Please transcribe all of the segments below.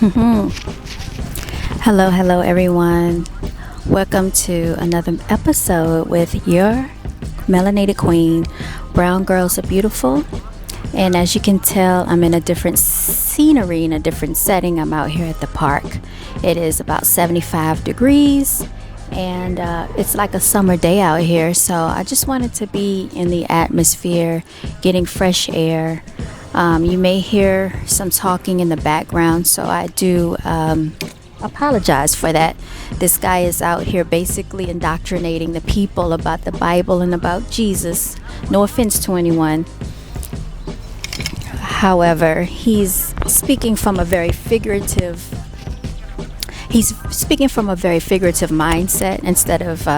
Hello, hello, everyone. Welcome to another episode with your melanated queen. Brown girls are beautiful. And as you can tell, I'm in a different scenery, in a different setting. I'm out here at the park. It is about 75 degrees and it's like a summer day out here. So I just wanted to be in the atmosphere, getting fresh air. You may hear some talking in the background, so I do apologize for that. This guy is out here basically indoctrinating the people about the Bible and about Jesus. No offense to anyone. However, he's speaking from a very figurative mindset instead of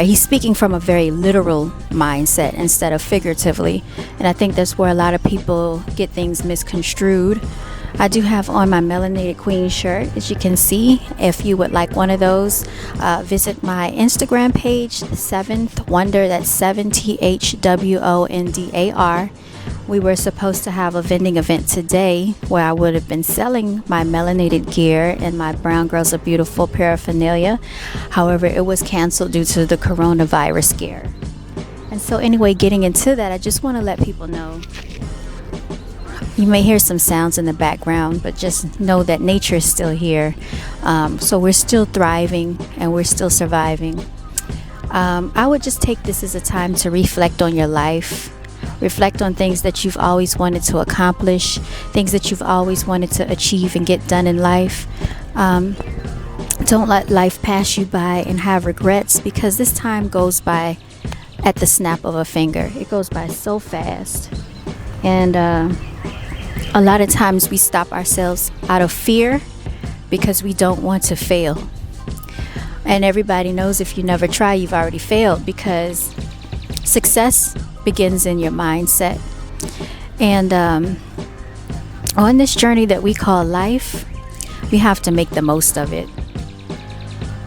he's speaking from a very literal mindset instead of figuratively. And I think that's where a lot of people get things misconstrued. I do have on my Melanated Queen shirt, as you can see. If you would like one of those, visit my Instagram page, The Seventh Wonder. That's 7THWONDAR. We were supposed to have a vending event today where I would have been selling my melanated gear and my Brown Girls Are Beautiful paraphernalia. However, it was canceled due to the coronavirus scare. And so anyway, getting into that, I just want to let people know. You may hear some sounds in the background, but just know that nature is still here. So we're still thriving and we're still surviving. I would just take this as a time to reflect on your life. Reflect on things that you've always wanted to accomplish, things that you've always wanted to achieve and get done in life. Don't let life pass you by and have regrets, because this time goes by at the snap of a finger. It goes by so fast. And a lot of times we stop ourselves out of fear because we don't want to fail. And everybody knows if you never try, you've already failed, because success begins in your mindset. And on this journey that we call life, we have to make the most of it.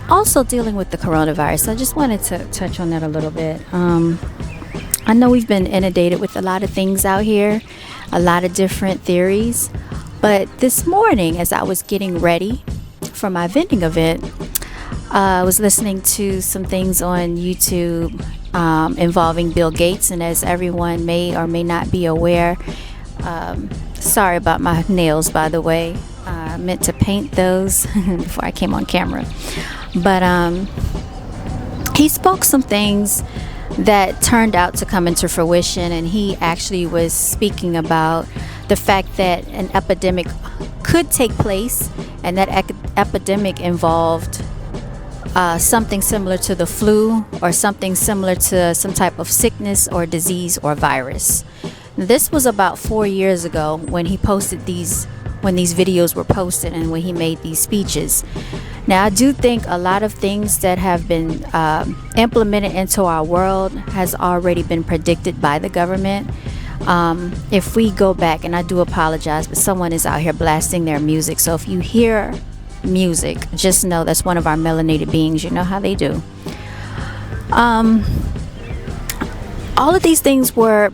Also dealing with the coronavirus, I just wanted to touch on that a little bit. I know we've been inundated with a lot of things out here, a lot of different theories, but this morning as I was getting ready for my vending event, I was listening to some things on YouTube involving Bill Gates, and as everyone may or may not be aware, sorry about my nails, by the way. I meant to paint those before I came on camera. But he spoke some things that turned out to come into fruition, and he actually was speaking about the fact that an epidemic could take place, and that epidemic involved something similar to the flu, or something similar to some type of sickness or disease or virus. This was about 4 years ago when he posted these, when these videos were posted and when he made these speeches. Now, I do think a lot of things that have been implemented into our world has already been predicted by the government. If we go back, and I do apologize, but someone is out here blasting their music. So if you hear music, just know that's one of our melanated beings. You know how they do. All of these things were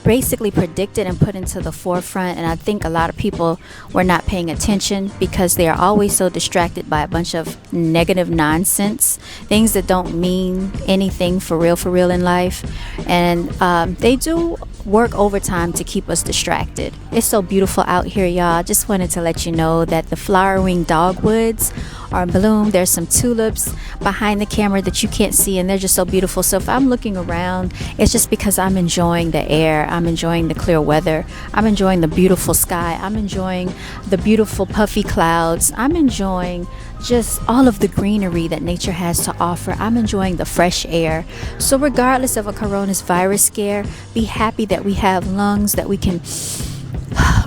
basically predicted and put into the forefront, and I think a lot of people were not paying attention because they are always so distracted by a bunch of negative nonsense, things that don't mean anything for real in life. And they do work overtime to keep us distracted. It's so beautiful out here, y'all. Just wanted to let you know that the flowering dogwoods are in bloom. There's some tulips behind the camera that you can't see, and they're just so beautiful. So if I'm looking around, it's just because I'm enjoying the air, I'm enjoying the clear weather, I'm enjoying the beautiful sky, I'm enjoying the beautiful puffy clouds, I'm enjoying just all of the greenery that nature has to offer. I'm enjoying the fresh air. So regardless of a coronavirus scare, be happy that we have lungs, that we can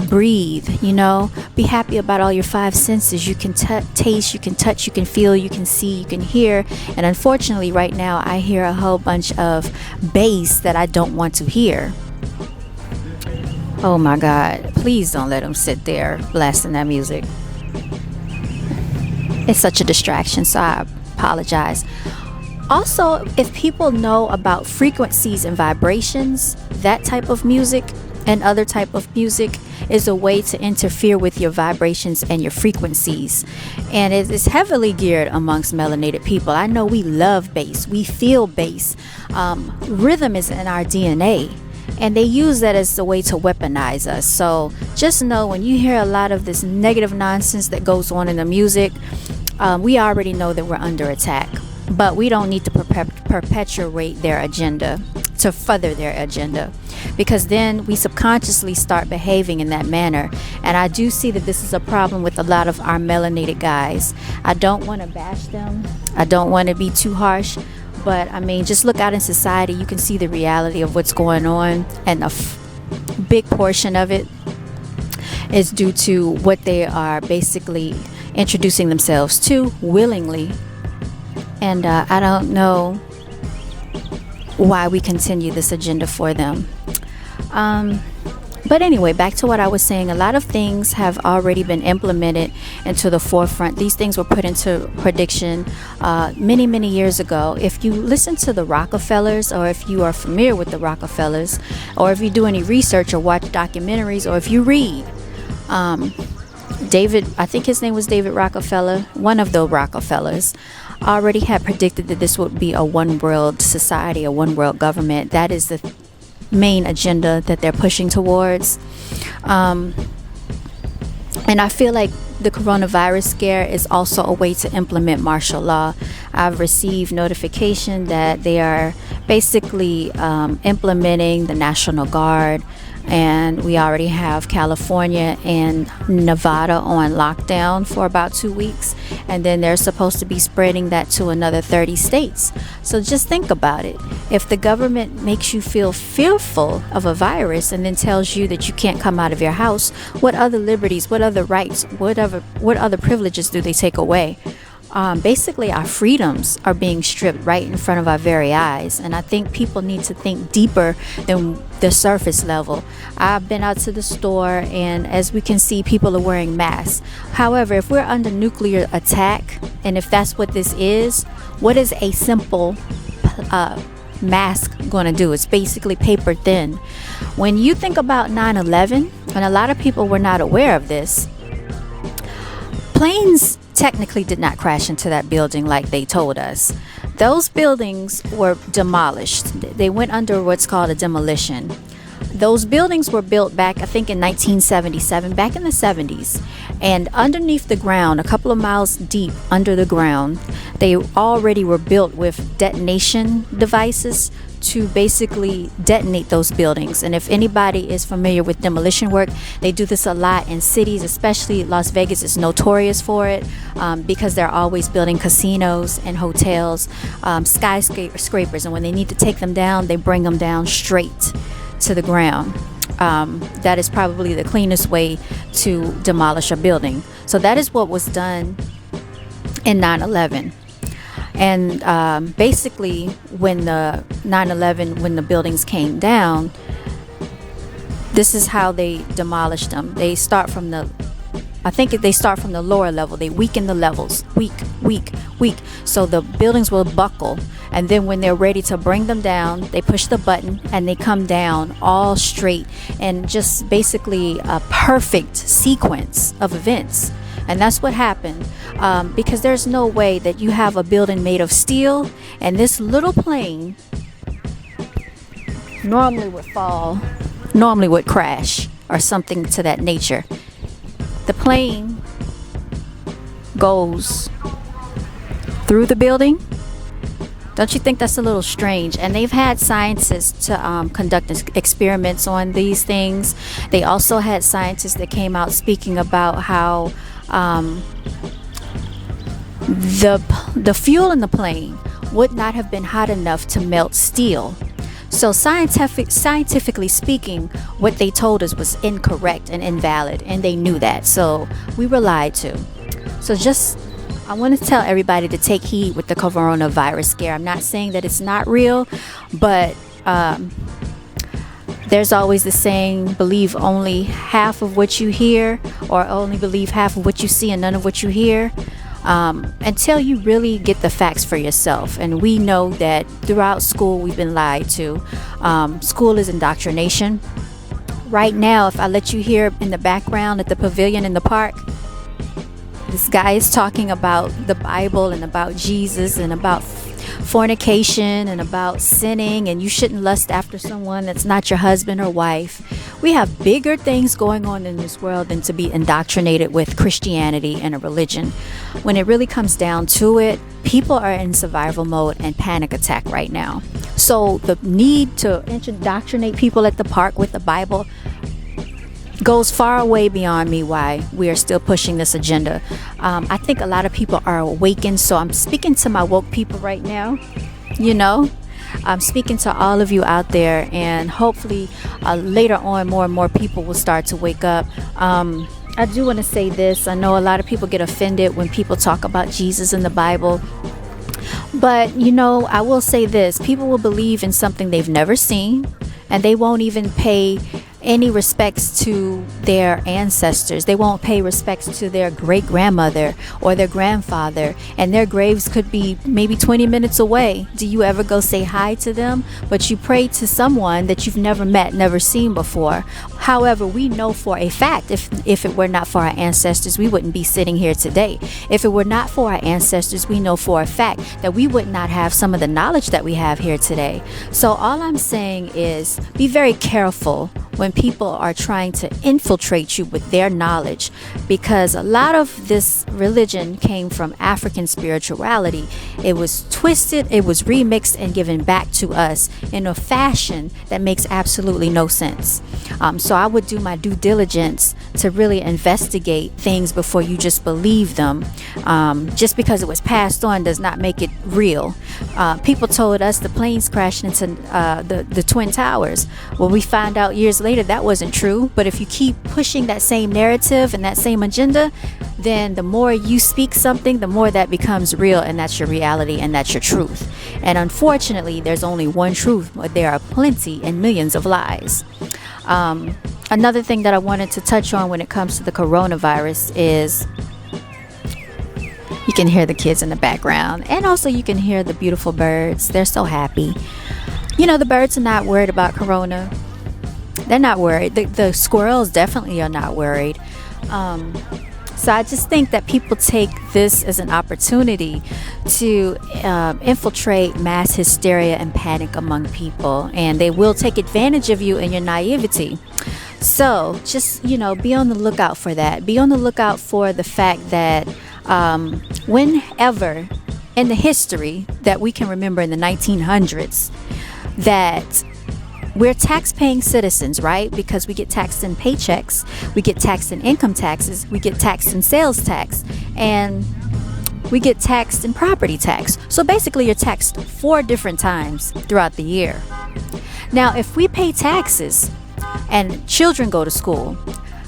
breathe, be happy about all your five senses. You can taste, you can touch, you can feel, you can see, you can hear. And unfortunately right now I hear a whole bunch of bass that I don't want to hear. Oh my God, please don't let them sit there blasting that music. It's such a distraction, so I apologize. Also, if people know about frequencies and vibrations, that type of music, and other type of music is a way to interfere with your vibrations and your frequencies, and it is heavily geared amongst melanated people. I know we love bass, we feel bass. Rhythm is in our DNA, and they use that as a way to weaponize us. So just know, when you hear a lot of this negative nonsense that goes on in the music, we already know that we're under attack, but we don't need to perpetuate their agenda, to further their agenda, because then we subconsciously start behaving in that manner. And I do see that this is a problem with a lot of our melanated guys. I don't want to bash them, I don't want to be too harsh, but I mean, just look out in society, you can see the reality of what's going on, and a big portion of it is due to what they are basically introducing themselves to willingly. And I don't know why we continue this agenda for them. But anyway, back to what I was saying. A lot of things have already been implemented into the forefront. These things were put into prediction many years ago. If you listen to the Rockefellers, or if you are familiar with the Rockefellers, or if you do any research or watch documentaries, or if you read, David, I think his name was David Rockefeller, one of the Rockefellers, already had predicted that this would be a one world society, a one world government. That is the main agenda that they're pushing towards. And I feel like the coronavirus scare is also a way to implement martial law. I've received notification that they are basically implementing the National Guard, and we already have California and Nevada on lockdown for about 2 weeks, and then they're supposed to be spreading that to another 30 states. So just think about it. If the government makes you feel fearful of a virus and then tells you that you can't come out of your house, what other liberties, what other rights, what other privileges do they take away? Basically, our freedoms are being stripped right in front of our very eyes. And I think people need to think deeper than the surface level. I've been out to the store, and as we can see, people are wearing masks. However, if we're under nuclear attack, and if that's what this is, what is a simple mask going to do? It's basically paper thin. When you think about 9/11, and a lot of people were not aware of this, planes technically did not crash into that building like they told us. Those buildings were demolished. They went under what's called a demolition. Those buildings were built back, I think, in 1977, back in the 70s. And underneath the ground, a couple of miles deep under the ground, they already were built with detonation devices to basically detonate those buildings. And if anybody is familiar with demolition work, they do this a lot in cities, especially Las Vegas is notorious for it, because they're always building casinos and hotels, skyscrapers, and when they need to take them down, they bring them down straight to the ground. That is probably the cleanest way to demolish a building. So that is what was done in 9/11. And basically, when the 9/11, when the buildings came down, this is how they demolished them. They start from the, I think they start from the lower level. They weaken the levels, weak, so the buildings will buckle. And then when they're ready to bring them down, they push the button and they come down all straight, and just basically a perfect sequence of events. And that's what happened, because there's no way that you have a building made of steel and this little plane normally would crash or something to that nature. The plane goes through the building. Don't you think that's a little strange? And they've had scientists to conduct experiments on these things. They also had scientists that came out speaking about how the fuel in the plane would not have been hot enough to melt steel. So scientifically speaking, what they told us was incorrect and invalid, and they knew that. So we were lied to. So I want to tell everybody to take heed with the coronavirus scare. I'm not saying that it's not real, but there's always the saying, believe only half of what you hear, or only believe half of what you see and none of what you hear, until you really get the facts for yourself. And we know that throughout school we've been lied to. School is indoctrination. right now, if I let you hear in the background at the pavilion in the park, this guy is talking about the Bible and about Jesus and about fornication and about sinning, and you shouldn't lust after someone that's not your husband or wife. We have bigger things going on in this world than to be indoctrinated with Christianity and a religion. When it really comes down to it, people are in survival mode and panic attack right now. So the need to indoctrinate people at the park with the Bible goes far away beyond me why we are still pushing this agenda. I think a lot of people are awakened, so I'm speaking to my woke people right now. I'm speaking to all of you out there, and hopefully later on more and more people will start to wake up. I do want to say this. I know a lot of people get offended when people talk about Jesus in the Bible, but I will say this: people will believe in something they've never seen, and they won't even pay any respects to their ancestors. They won't pay respects to their great grandmother or their grandfather, and their graves could be maybe 20 minutes away. Do you ever go say hi to them? But you pray to someone that you've never met, never seen before. However, we know for a fact, if it were not for our ancestors, we wouldn't be sitting here today. If it were not for our ancestors, we know for a fact that we would not have some of the knowledge that we have here today. So all I'm saying is be very careful when people are trying to infiltrate you with their knowledge, because a lot of this religion came from African spirituality. It was twisted, it was remixed and given back to us in a fashion that makes absolutely no sense. So I would do my due diligence to really investigate things before you just believe them. Just because it was passed on does not make it real. People told us the planes crashed into the Twin Towers. Well, we found out years later that wasn't true. But if you keep pushing that same narrative and that same agenda, then the more you speak something, the more that becomes real, and that's your reality and that's your truth. And unfortunately, there's only one truth, but there are plenty and millions of lies. Another thing that I wanted to touch on when it comes to the coronavirus is you can hear the kids in the background, and also you can hear the beautiful birds. They're so happy. The birds are not worried about corona. They're not worried. The squirrels definitely are not worried. So I just think that people take this as an opportunity to infiltrate mass hysteria and panic among people, and they will take advantage of you and your naivety. So just, be on the lookout for that. Be on the lookout for the fact that whenever in the history that we can remember in the 1900s, that we're tax-paying citizens, right? Because we get taxed in paychecks, we get taxed in income taxes, we get taxed in sales tax, and we get taxed in property tax. So basically, you're taxed 4 different times throughout the year. Now, if we pay taxes and children go to school,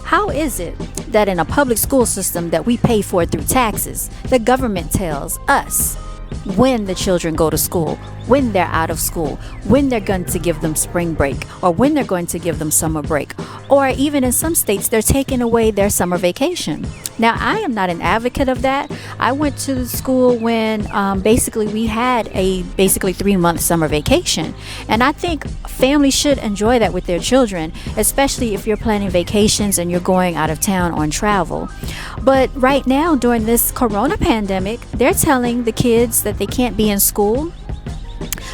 how is it that in a public school system that we pay for through taxes, the government tells us when the children go to school, when they're out of school, when they're going to give them spring break, or when they're going to give them summer break, or even in some states they're taking away their summer vacation? Now, I am not an advocate of that. I went to school when basically we had a 3-month summer vacation, and I think families should enjoy that with their children, especially if you're planning vacations and you're going out of town on travel. But right now, during this corona pandemic, they're telling the kids that they can't be in school.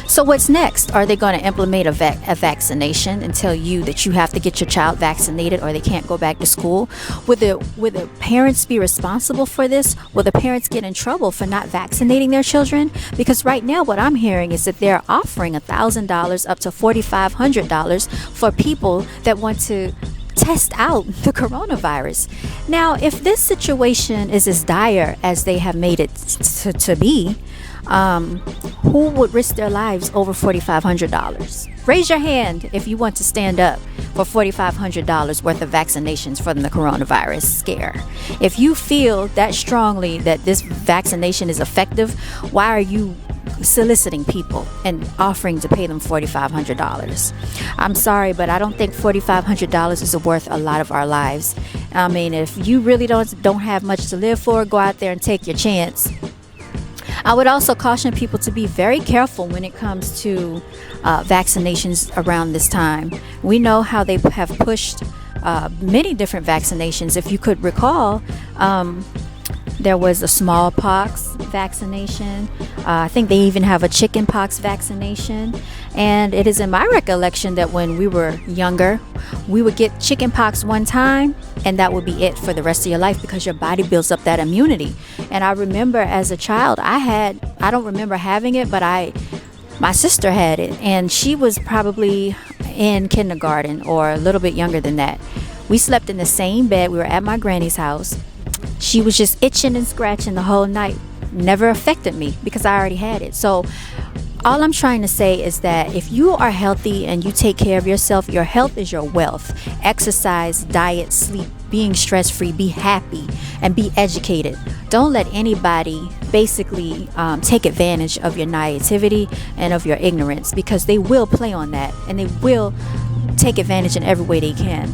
So what's next? Are they going to implement a vaccination and tell you that you have to get your child vaccinated or they can't go back to school? Would the parents be responsible for this? Will the parents get in trouble for not vaccinating their children? Because right now what I'm hearing is that they're offering $1,000 up to $4,500 for people that want to test out the coronavirus. Now, if this situation is as dire as they have made it to be, who would risk their lives over $4,500? Raise your hand if you want to stand up for $4,500 worth of vaccinations from the coronavirus scare. If you feel that strongly that this vaccination is effective, why are you soliciting people and offering to pay them $4,500? I'm sorry, but I don't think $4,500 is worth a lot of our lives. I mean, if you really don't have much to live for, go out there and take your chance. I would also caution people to be very careful when it comes to vaccinations around this time. We know how they have pushed many different vaccinations. If you could recall, there was a smallpox vaccination. I think they even have a chickenpox vaccination. And it is in my recollection that when we were younger, we would get chickenpox one time and that would be it for the rest of your life because your body builds up that immunity. And I remember as a child, I don't remember having it, but my sister had it, and she was probably in kindergarten or a little bit younger than that. We slept in the same bed. We were at my granny's house. She was just itching and scratching the whole night. Never affected me because I already had it. So all I'm trying to say is that if you are healthy and you take care of yourself, your health is your wealth. Exercise, diet, sleep, being stress-free, be happy, and be educated. Don't let anybody basically take advantage of your naivety and of your ignorance, because they will play on that and they will take advantage in every way they can.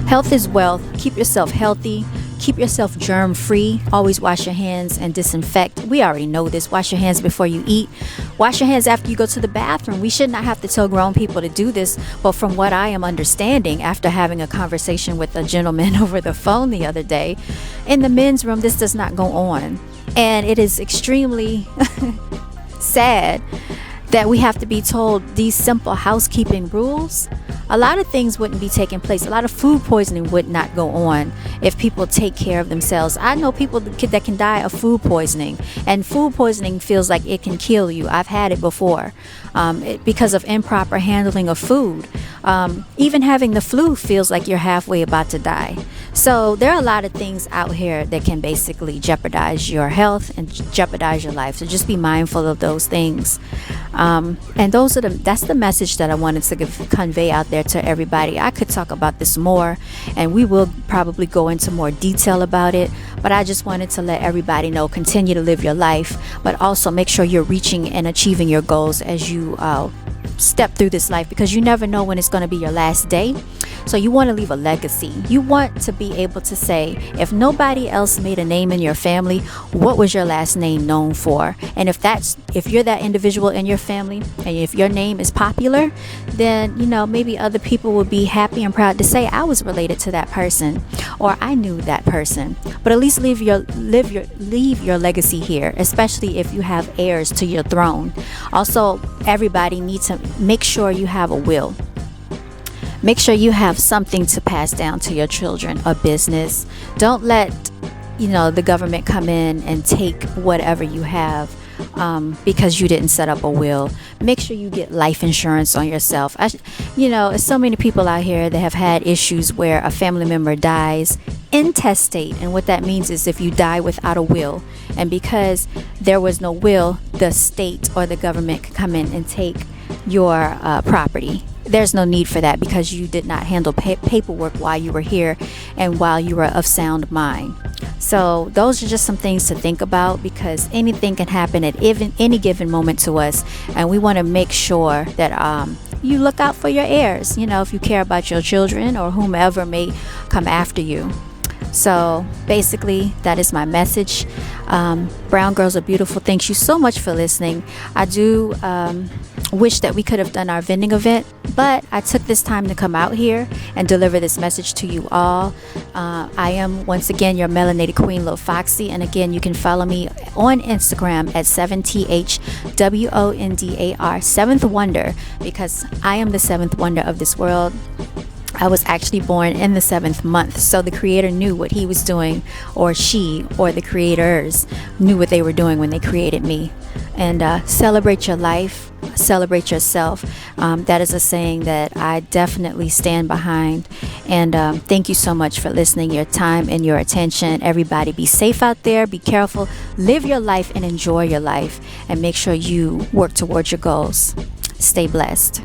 Health is wealth. Keep yourself healthy. Keep yourself germ-free. Always wash your hands and disinfect. We already know this. Wash your hands before you eat. Wash your hands after you go to the bathroom. We should not have to tell grown people to do this, but from what I am understanding after having a conversation with a gentleman over the phone the other day, in the men's room, this does not go on. And it is extremely sad that we have to be told these simple housekeeping rules. A lot of things wouldn't be taking place. A lot of food poisoning would not go on if people take care of themselves. I know people that can die of food poisoning, and food poisoning feels like it can kill you. I've had it before because of improper handling of food. Even having the flu feels like you're halfway about to die. So there are a lot of things out here that can basically jeopardize your health and jeopardize your life. So just be mindful of those things. And that's the message that I wanted to convey out there to everybody. I could talk about this more, and we will probably go into more detail about it, but I just wanted to let everybody know, continue to live your life, but also make sure you're reaching and achieving your goals as you step through this life, because you never know when it's going to be your last day. So you want to leave a legacy. You want to be able to say, if nobody else made a name in your family, what was your last name known for? And if you're that individual in your family, and if your name is popular, then maybe other people will be happy and proud to say, I was related to that person, or I knew that person. But at least leave your legacy here, especially if you have heirs to your throne. Also, everybody needs to make sure you have a will. Make sure you have something to pass down to your children, a business. Don't let the government come in and take whatever you have because you didn't set up a will. Make sure you get life insurance on yourself. There's so many people out here that have had issues where a family member dies intestate, and what that means is if you die without a will, and because there was no will, the state or the government can come in and take your property. There's no need for that because you did not handle paperwork while you were here and while you were of sound mind. So those are just some things to think about, because anything can happen at any given moment to us, and we want to make sure that you look out for your heirs, if you care about your children or whomever may come after you. So basically, that is my message. Brown Girls Are Beautiful. Thank you so much for listening. I do wish that we could have done our vending event, but I took this time to come out here and deliver this message to you all. I am once again your melanated queen, Lil Foxy, and again, you can follow me on Instagram at 7THWONDAR, Seventh Wonder, because I am the seventh wonder of this world. I was actually born in the 7th month, so the creator knew what he was doing, or she, or the creators knew what they were doing when they created me. And celebrate your life, celebrate yourself. That is a saying that I definitely stand behind. And thank you so much for listening, your time and your attention. Everybody be safe out there, be careful, live your life and enjoy your life, and make sure you work towards your goals. Stay blessed.